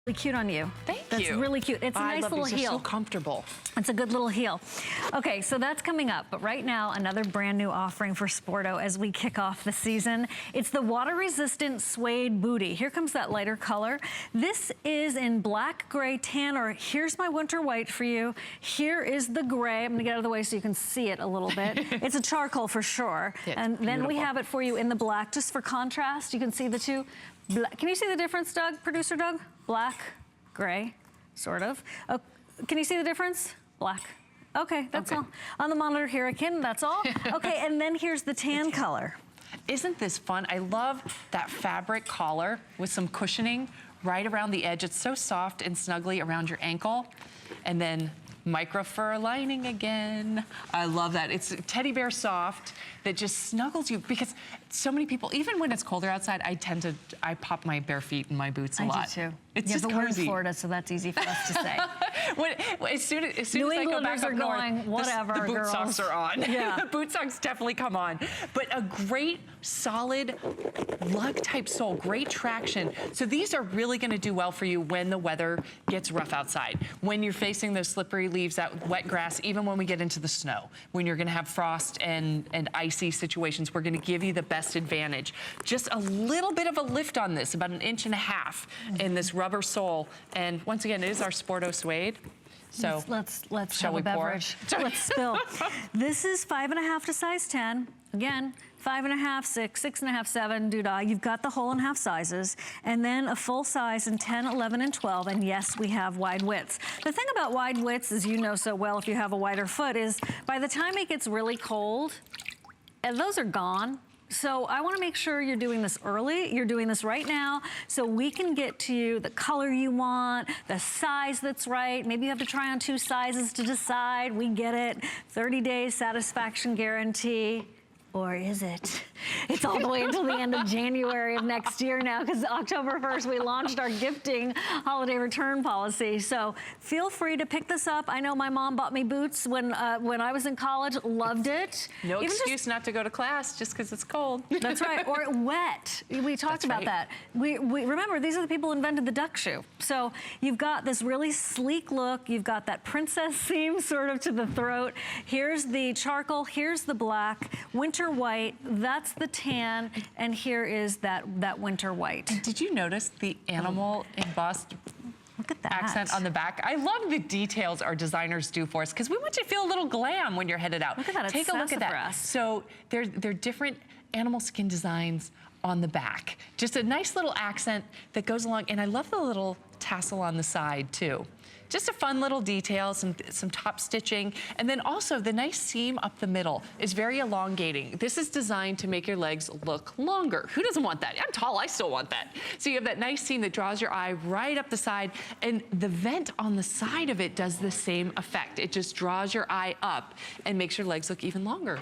Really cute on you. Thank you. That's really cute. It's a nice little heel. They're so comfortable. It's a good little heel. Okay, so that's coming up, but right now, another brand new offering for Sporto as we kick off the season. It's the water-resistant suede bootie. Here comes that lighter color. This is in black, gray, tan, or here's my winter white for you. Here is the gray. I'm gonna get out of the way so you can see it a little bit. It's a charcoal for sure. It's and then beautiful. we have it for you in the black, just for contrast. You can see the two. Can you see the difference, Doug? Producer Doug? Black, gray, sort of. Oh, can you see the difference? Black. Okay, that's all. On the monitor here, again, that's all. Okay, and then here's the tan color. Isn't this fun? I love that fabric collar with some cushioning right around the edge. It's so soft and snuggly around your ankle. And then micro fur lining again. I love that. It's teddy bear soft that just snuggles you, because so many people, even when it's colder outside, I pop my bare feet in my boots a lot. I do too. It's yeah, just but we're in cozy. Florida, so that's easy for us to say. As soon as New I go back Englanders up are north, going, whatever, the boot girls. socks are on. Yeah. The boot socks definitely come on. But a great, solid lug type sole, great traction. So these are really gonna do well for you when the weather gets rough outside. When you're facing those slippery leaves, that wet grass, even when we get into the snow. When you're gonna have frost and icy situations, we're gonna give you the best advantage. Just a little bit of a lift on this, about 1.5 inches in this rubber sole. And once again, it is our Sporto suede. So let's shall have a we pour? beverage. Let's spill. This is 5.5 to size 10. Again, 5.5, 6, 6.5, 7, doodah. You've got the whole and half sizes, and then a full size in 10, 11, and 12. And yes, we have wide widths. The thing about wide widths, as you know so well if you have a wider foot, is by the time it gets really cold, and those are gone. So I wanna make sure you're doing this early, you're doing this right now, so we can get to you the color you want, the size that's right. Maybe you have to try on 2 sizes to decide. We get it. 30 days satisfaction guarantee. Or is it? It's all the way until the end of January of next year now, because October 1st we launched our gifting holiday return policy. So feel free to pick this up. I know my mom bought me boots when I was in college, loved it. No excuse not to go to class just because it's cold. That's right, or wet. We talked about that. We remember, these are the people who invented the duck shoe. So you've got this really sleek look. You've got that princess seam sort of to the throat. Here's the charcoal, here's the black. Winter white, that's the tan, and here is that winter white. And did you notice the animal embossed Look at that accent on the back? I love the details our designers do for us, because we want you to feel a little glam when you're headed out. Look at that, Take a look at that. So they're different animal skin designs on the back. Just a nice little accent that goes along, and I love the little tassel on the side too. Just a fun little detail, some top stitching, and then also the nice seam up the middle is very elongating. This is designed to make your legs look longer. Who doesn't want that? I'm tall, I still want that. So you have that nice seam that draws your eye right up the side, and the vent on the side of it does the same effect. It just draws your eye up and makes your legs look even longer.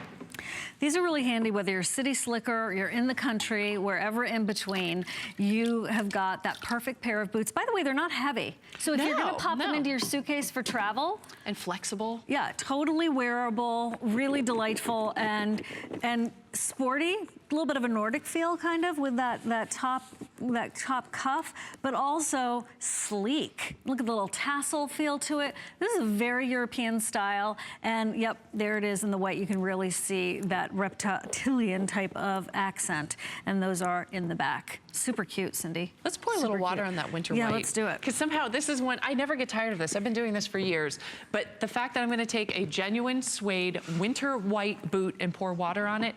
These are really handy whether you're city slicker, you're in the country, wherever in between. You have got that perfect pair of boots. By the way, they're not heavy. So if you're gonna pop them into your suitcase for travel. And flexible. Yeah, totally wearable, really delightful, and sporty. A little bit of a Nordic feel, kind of, with that top cuff, but also sleek. Look at the little tassel feel to it. This is a very European style, and yep, there it is in the white. You can really see that reptilian type of accent, and those are in the back. Super cute, Cindy. Let's pour a little water on that winter white. Yeah, let's do it. Because somehow this is one, I never get tired of this. I've been doing this for years. But the fact that I'm gonna take a genuine suede winter white boot and pour water on it,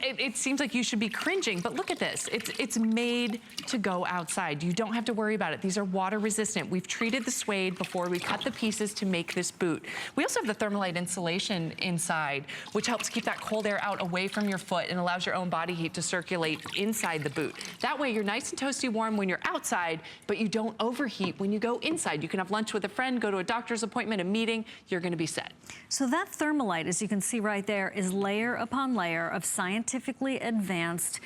it seems like you should be cringing, but look at this. It's made to go outside. You don't have to worry about it. These are water resistant. We've treated the suede before we cut the pieces to make this boot. We also have the thermalite insulation inside, which helps keep that cold air out away from your foot and allows your own body heat to circulate inside the boot. That way you're nice and toasty warm when you're outside, but you don't overheat when you go inside. You can have lunch with a friend, go to a doctor's appointment, a meeting, you're gonna be set. So that thermalite, as you can see right there, is layer upon layer of scientifically advanced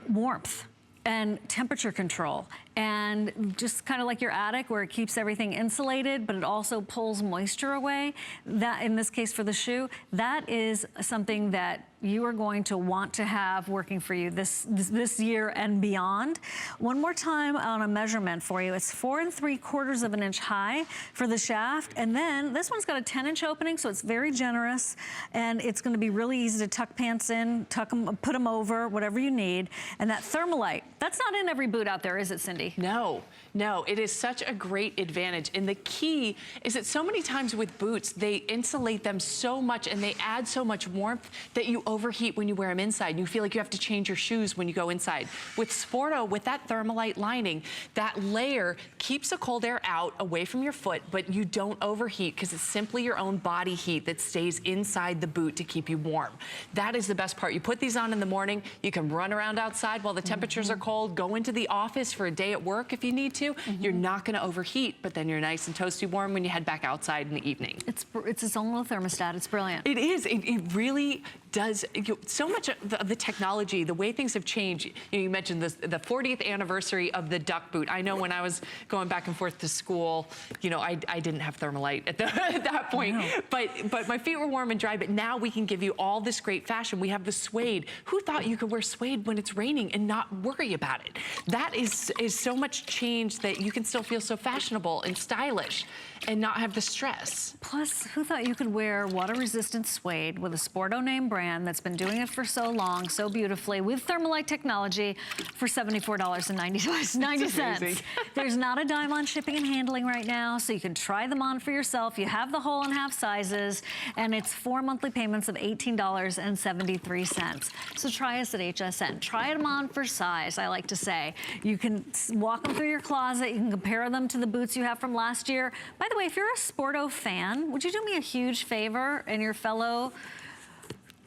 warmth and temperature control. and just kind of like your attic where it keeps everything insulated, but it also pulls moisture away. That, in this case for the shoe, that is something that you are going to want to have working for you this year and beyond. One more time on a measurement for you. It's 4 3/4 of an inch high for the shaft, and then this one's got a 10-inch opening, so it's very generous, and it's going to be really easy to tuck pants in, tuck them, put them over, whatever you need. And that thermalite, that's not in every boot out there, is it, Cindy? No, no, it is such a great advantage. And the key is that so many times with boots, they insulate them so much and they add so much warmth that you overheat when you wear them inside. You feel like you have to change your shoes when you go inside. With Sporto, with that thermalite lining, that layer keeps the cold air out away from your foot, but you don't overheat because it's simply your own body heat that stays inside the boot to keep you warm. That is the best part. You put these on in the morning, you can run around outside while the temperatures are cold, go into the office for a day at work if you need to. You're not gonna overheat, but then you're nice and toasty warm when you head back outside in the evening. It's its own little thermostat. It's brilliant. It is. It really does. So much of the technology, the way things have changed. You mentioned this, the 40th anniversary of the duck boot. I know when I was going back and forth to school, I didn't have thermalite at that point, but my feet were warm and dry. But now we can give you all this great fashion. We have the suede. Who thought you could wear suede when it's raining and not worry about it? That is so much change that you can still feel so fashionable and stylish and not have the stress. Plus, who thought you could wear water-resistant suede with a Sporto name brand that's been doing it for so long, so beautifully, with thermalite technology for $74.90. There's not a dime on shipping and handling right now, so you can try them on for yourself. You have the whole and half sizes, and it's 4 monthly payments of $18.73. So try us at HSN. Try them on for size, I like to say. You can walk them through your closet. You can compare them to the boots you have from last year. By the way, if you're a Sporto fan, would you do me a huge favor and your fellow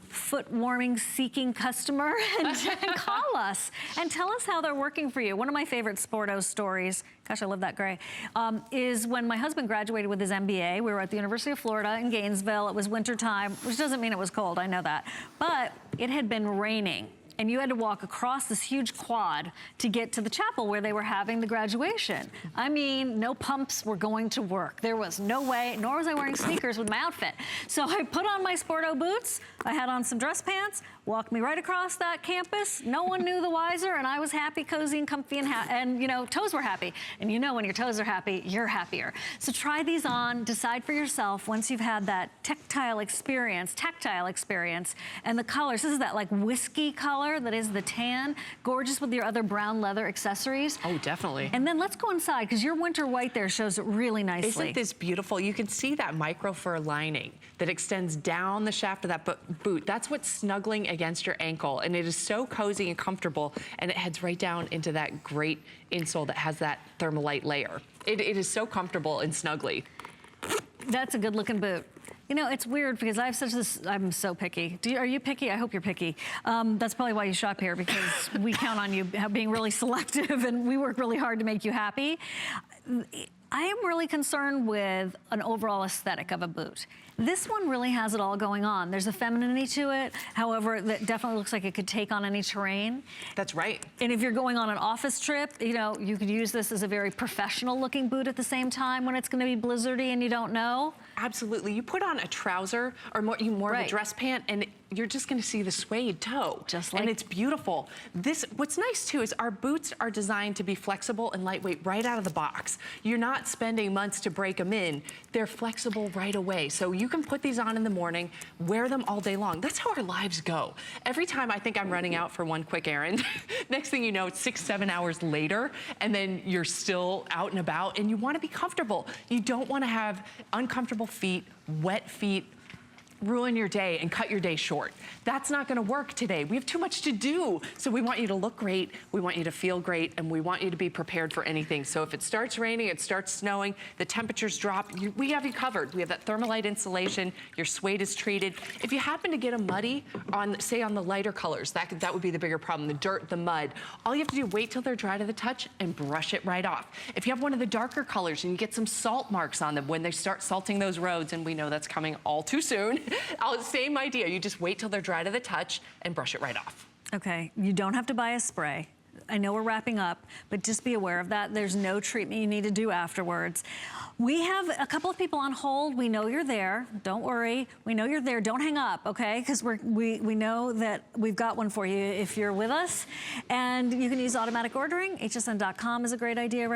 foot warming seeking customer and call us and tell us how they're working for you. One of my favorite Sporto stories, gosh, I love that gray, is when my husband graduated with his MBA. We were at the University of Florida in Gainesville. It was winter time, which doesn't mean it was cold, I know that. But it had been raining, and you had to walk across this huge quad to get to the chapel where they were having the graduation. I mean, no pumps were going to work. There was no way, nor was I wearing sneakers with my outfit. So I put on my Sporto boots, I had on some dress pants, walked me right across that campus. No one knew the wiser, and I was happy, cozy, and comfy, and toes were happy. And when your toes are happy, you're happier. So try these on, decide for yourself once you've had that tactile experience, and the colors. This is that like whiskey color that is the tan, gorgeous with your other brown leather accessories. Oh, definitely. And then let's go inside, because your winter white there shows it really nicely. Isn't this beautiful? You can see that micro fur lining that extends down the shaft of that boot. That's what's snuggling against your ankle, and it is so cozy and comfortable, and it heads right down into that great insole that has that thermalite layer. It is so comfortable and snuggly. That's a good looking boot. It's weird because I have I'm so picky. Are you picky? I hope you're picky. That's probably why you shop here, because we count on you being really selective, and we work really hard to make you happy. I am really concerned with an overall aesthetic of a boot. This one really has it all going on. There's a femininity to it. However, that definitely looks like it could take on any terrain. That's right. And if you're going on an office trip, you could use this as a very professional looking boot at the same time when it's gonna be blizzardy and you don't know. Absolutely. You put on a trouser or more of a dress pant, and you're just gonna see the suede toe. And it's beautiful. What's nice too is our boots are designed to be flexible and lightweight right out of the box. You're not spending months to break them in. They're flexible right away. So you can put these on in the morning, wear them all day long. That's how our lives go. Every time I think I'm running out for one quick errand, next thing you know, it's 6-7 hours later, and then you're still out and about, and you wanna be comfortable. You don't wanna have uncomfortable feet, wet feet, ruin your day and cut your day short. That's not gonna work today. We have too much to do. So we want you to look great, we want you to feel great, and we want you to be prepared for anything. So if it starts raining, it starts snowing, the temperatures drop, we have you covered. We have that thermalite insulation, your suede is treated. If you happen to get a muddy on, say on the lighter colors, that would be the bigger problem, the dirt, the mud. All you have to do, wait till they're dry to the touch and brush it right off. If you have one of the darker colors and you get some salt marks on them when they start salting those roads, and we know that's coming all too soon, same idea. You just wait till they're dry to the touch and brush it right off. Okay, you don't have to buy a spray. I know we're wrapping up, but just be aware of that. There's no treatment you need to do afterwards. We have a couple of people on hold. We know you're there. Don't worry. We know you're there. Don't hang up, okay? Because we know that we've got one for you if you're with us. And you can use automatic ordering. HSN.com is a great idea right